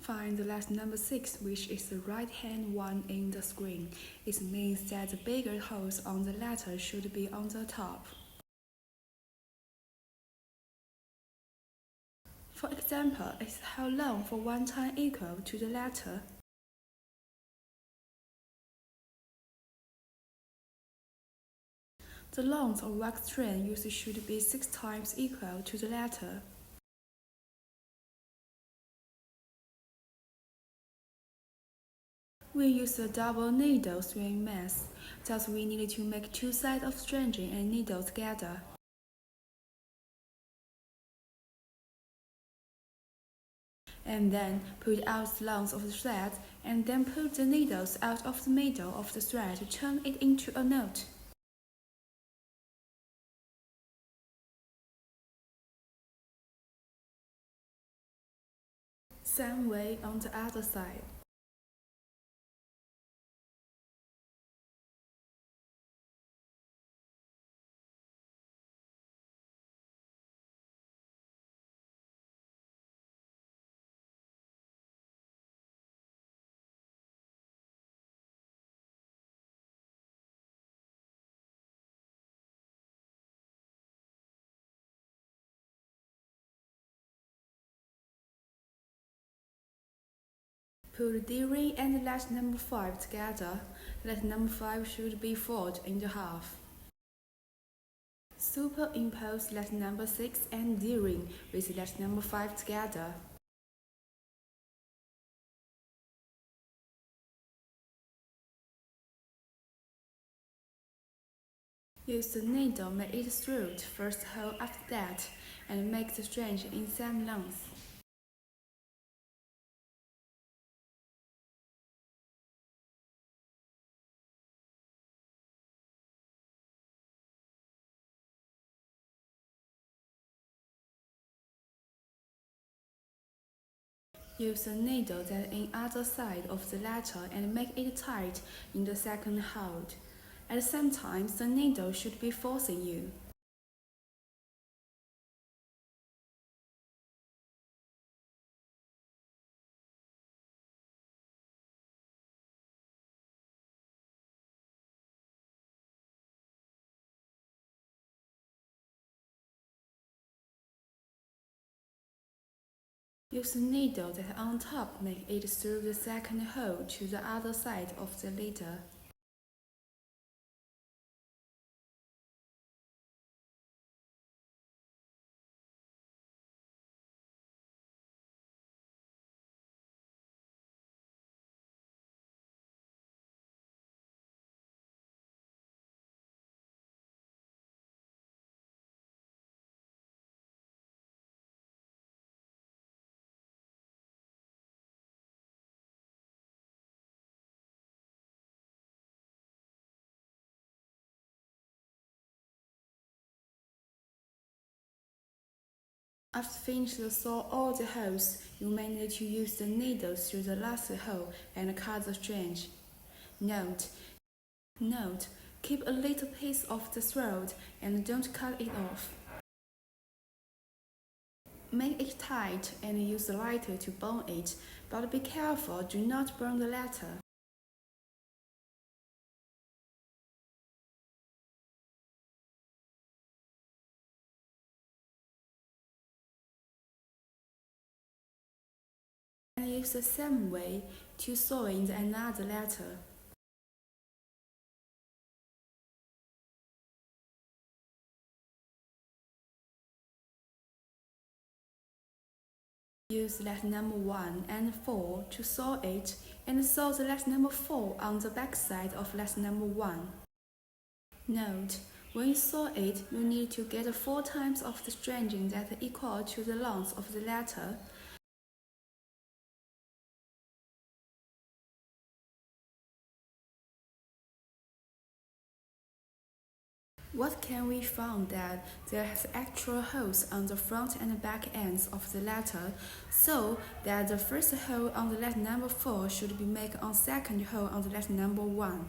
Find the letter number 6, which is the right-hand one in the screen. It means that the bigger holes on the letter should be on the top. For example, is how long for one time equal to the letter. The length of wax string used should be 6 times equal to the letter. We use a double needle string method, thus we need to make 2 sides of stringing and needle together. And then pull out the length of the thread, and then pull the needles out of the middle of the thread to turn it into a knot. Same way on the other side. Pull the D-ring and letter number 5 together. Letter number 5 should be folded into half. Superimpose letter number 6 and D-ring with letter number 5 together. Use the needle, make it through the first hole after that, and make the string in same length. Use a needle that in other side of the letter and make it tight in the second hold. At the same time, the needle should be forcing you. Use a needle that on top make it through the second hole to the other side of the letter. After finishing to sew all the holes, you may need to use the needle through the last hole and cut the string. Note: keep a little piece of the thread and don't cut it off. Make it tight and use the lighter to burn it, but be careful, do not burn the letter. And use the same way to sew in another letter. Use letter number 1 and 4 to sew it, and sew the letter number 4 on the back side of letter number 1. Note: when you sew it, you need to get 4 times of the stringing that are equal to the length of the letter. What can we find that there has actual holes on the front and back ends of the letter, so that the first hole on the letter number 4 should be made on second hole on the letter number 1.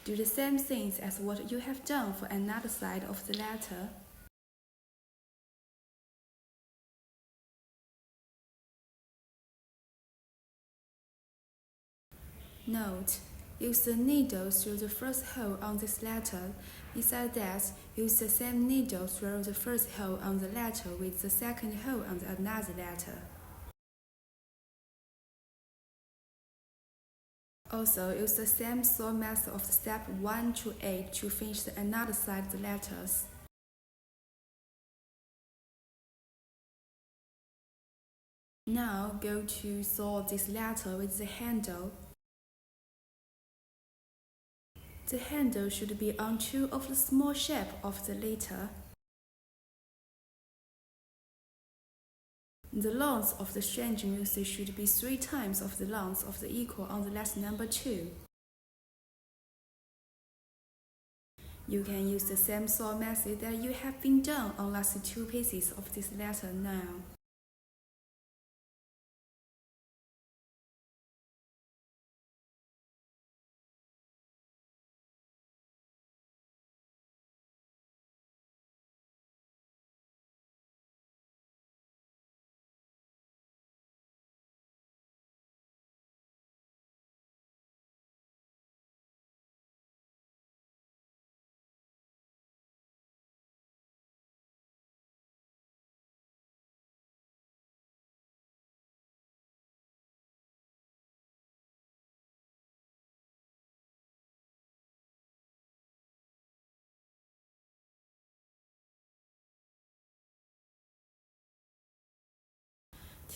Do the same things as what you have done for another side of the letter. Note: use the needle through the first hole on this letter. Besides that, use the same needle through the first hole on the letter with the second hole on another letter. Also, use the same saw method of step 1 to 8 to finish another side of the letters. Now go to saw this letter with the handle. The handle should be on two of the small shape of the letter. The length of the stringing usage should be 3 times of the length of the equal on the letter number 2. You can use the same saw method that you have been done on last 2 pieces of this letter now.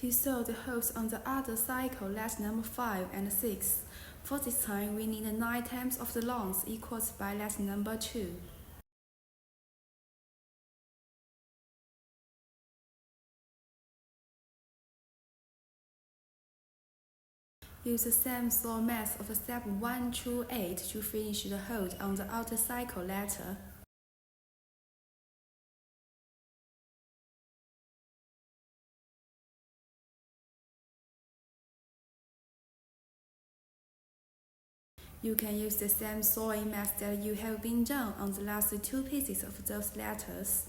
To sew the holes on the other cycle, letter number 5 and 6. For this time, we need 9 times of the length equals by letter number 2. Use the same saw method of step 1 to 8 to finish the hole on the outer cycle letter. You can use the same sewing method that you have been done on the last 2 pieces of those letters.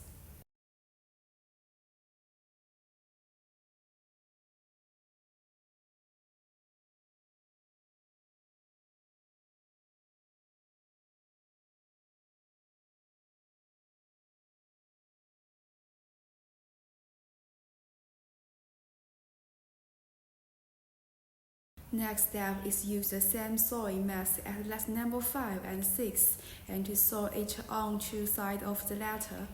Next step is use the same sewing method as letter number 5 and 6 and to sew it on 2 sides of the letter.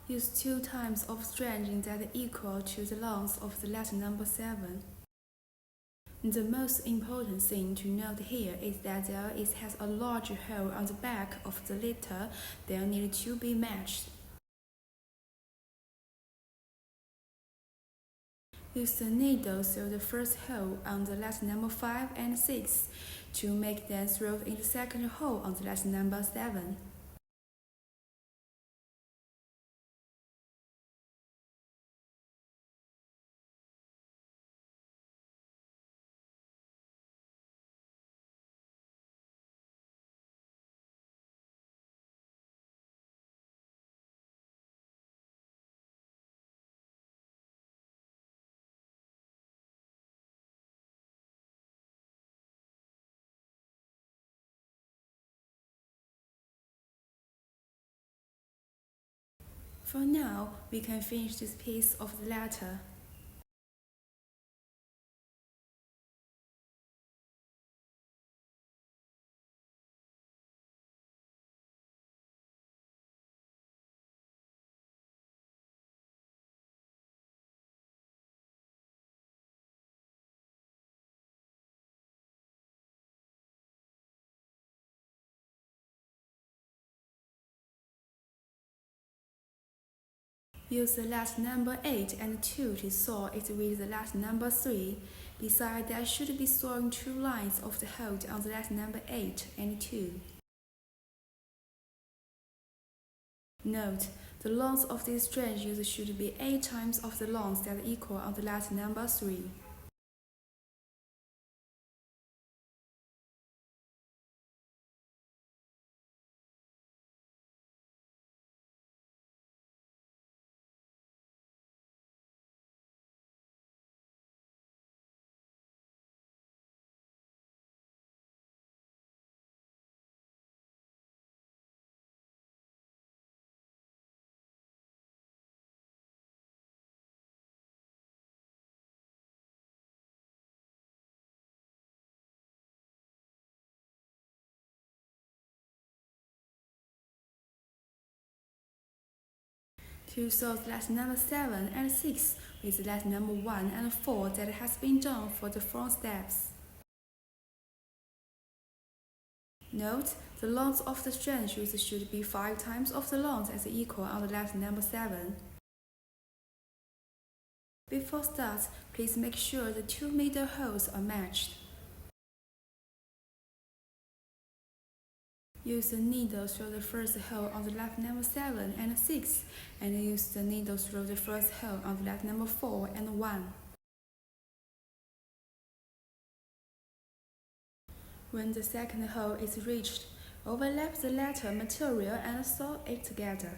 Use 2 times of stringing that equal to the length of the letter number 7. The most important thing to note here is that there has a larger hole on the back of the letter that need to be matched. Use the needle through the first hole on the letter number 5 and 6 to make them through in the second hole on the letter number 7. For now, we can finish this piece of the letter. Use the letter number 8 and 2 to sew it with the letter number 3. Besides, there should be sewing 2 lines of the hole on the letter number 8 and 2. Note: the length of this string used should be 8 times of the length that equal on the letter number 3. To sew the lesson number 7 and 6 with the lesson number 1 and 4 that has been done for the front steps. Note, the length of the strand should be 5 times of the length as equal on the lesson number 7. Before start, please make sure the 2 middle holes are matched. Use the needle through the first hole on the lesson number 7 and 6, and use the needle through the first hole on the lesson number 4 and 1. When the second hole is reached, overlap the latter material and sew it together.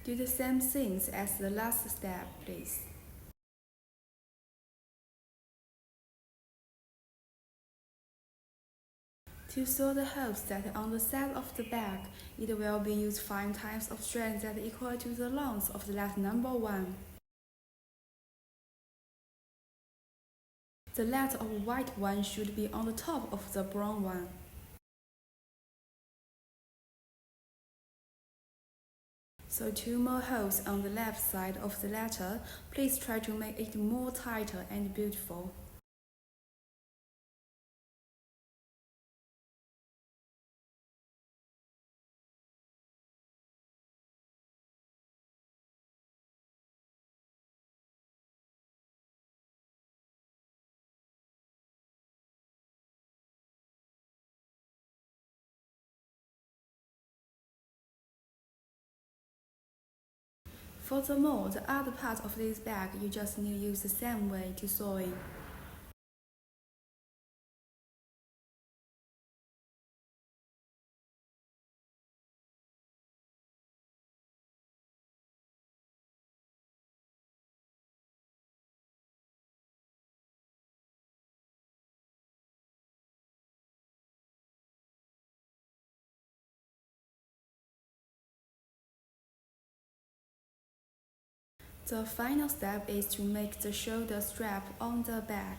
Do the same things as the last step, please. To sew the holes that are on the side of the bag, it will be used 5 times of strand that equal to the length of the lesson number 1. The letter of white one should be on the top of the brown one. So 2 more holes on the left side of the letter. Please try to make it more tighter and beautiful. Furthermore, the other part of this bag you just need to use the same way to sew it. The final step is to make the shoulder strap on the bag.